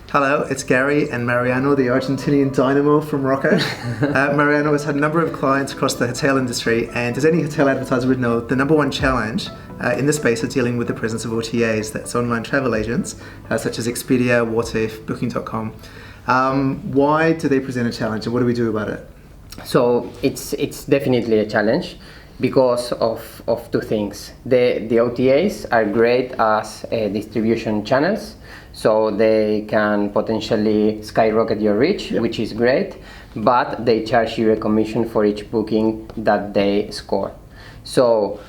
Hello, it's Garry and Mariano, the Argentinian dynamo from Rocket. Mariano has had a number of clients across the hotel industry, and as any hotel advertiser would know, the number one challenge in this space is dealing with the presence of OTAs, that's online travel agents, such as Expedia, What If, Booking.com. Why do they present a challenge, and what do we do about it? So it's definitely a challenge because of two things. The OTAs are great as distribution channels, so they can potentially skyrocket your reach, which is great, but they charge you a commission for each booking that they score. So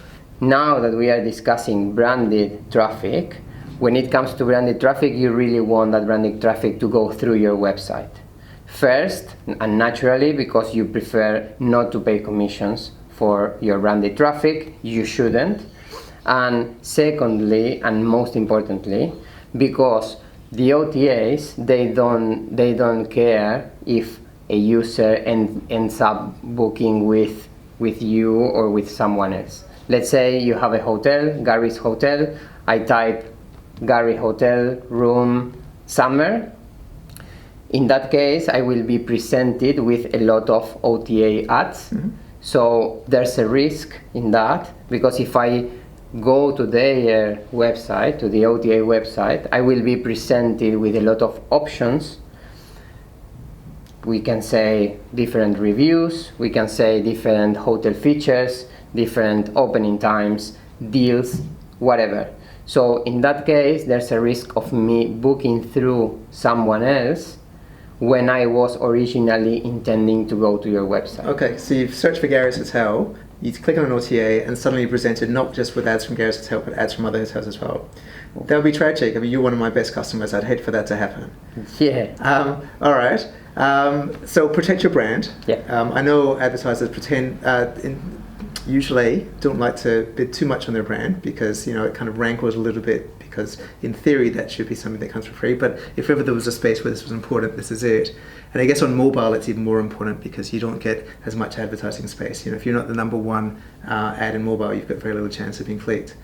now that we are discussing branded traffic, when it comes to branded traffic, you really want that branded traffic to go through your website. First, and naturally, because you prefer not to pay commissions for your branded traffic, you shouldn't. And secondly, and most importantly, because the OTAs, they don't care if a user ends up booking with you or with someone else. Let's say you have a hotel, Garry's Hotel. I type Garry Hotel room summer. In that case, I will be presented with a lot of OTA ads. Mm-hmm. So there's a risk in that, because if I go to their website, to the OTA website, I will be presented with a lot of options. We can say different reviews, we can say different hotel features, different opening times, deals, whatever. So in that case, there's a risk of me booking through someone else when I was originally intending to go to your website. Okay, so you've searched for Garry's Hotel, you click on an OTA, and suddenly you're presented not just with ads from Garry's Hotel, but ads from other hotels as well. That would be tragic. I mean, you're one of my best customers. I'd hate for that to happen. Yeah. All right. So protect your brand. Yeah. I know advertisers usually don't like to bid too much on their brand because, you know, it kind of rankles a little bit, because in theory that should be something that comes for free, but if ever there was a space where this was important, this is it. And I guess on mobile it's even more important because you don't get as much advertising space. You know, if you're not the number one ad in mobile, you've got very little chance of being clicked.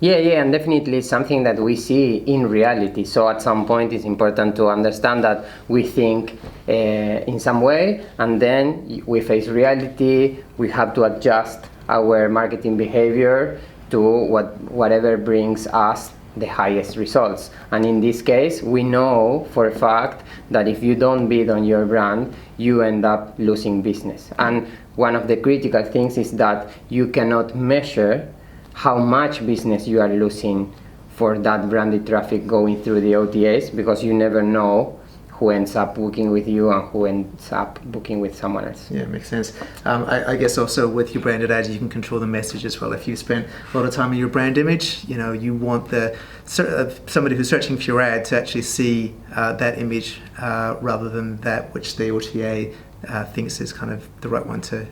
Yeah, and definitely something that we see in reality. So at some point it's important to understand that we think in some way, and then we face reality. We have to adjust our marketing behavior to whatever brings us the highest results. And in this case, we know for a fact that if you don't bid on your brand, you end up losing business. And one of the critical things is that you cannot measure how much business you are losing for that branded traffic going through the OTAs, because you never know who ends up booking with you and who ends up booking with someone else. Yeah, makes sense. I guess also with your branded ads, you can control the message as well. If you spend a lot of time on your brand image, you know, you want somebody who's searching for your ad to actually see that image rather than that which the OTA thinks is kind of the right one to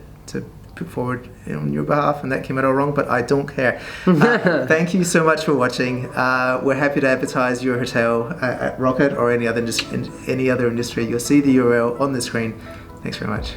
put forward on your behalf, and that came out all wrong, but I don't care. Thank you so much for watching. We're happy to advertise your hotel at Rocket or any other industry. You'll see the URL on the screen. Thanks very much.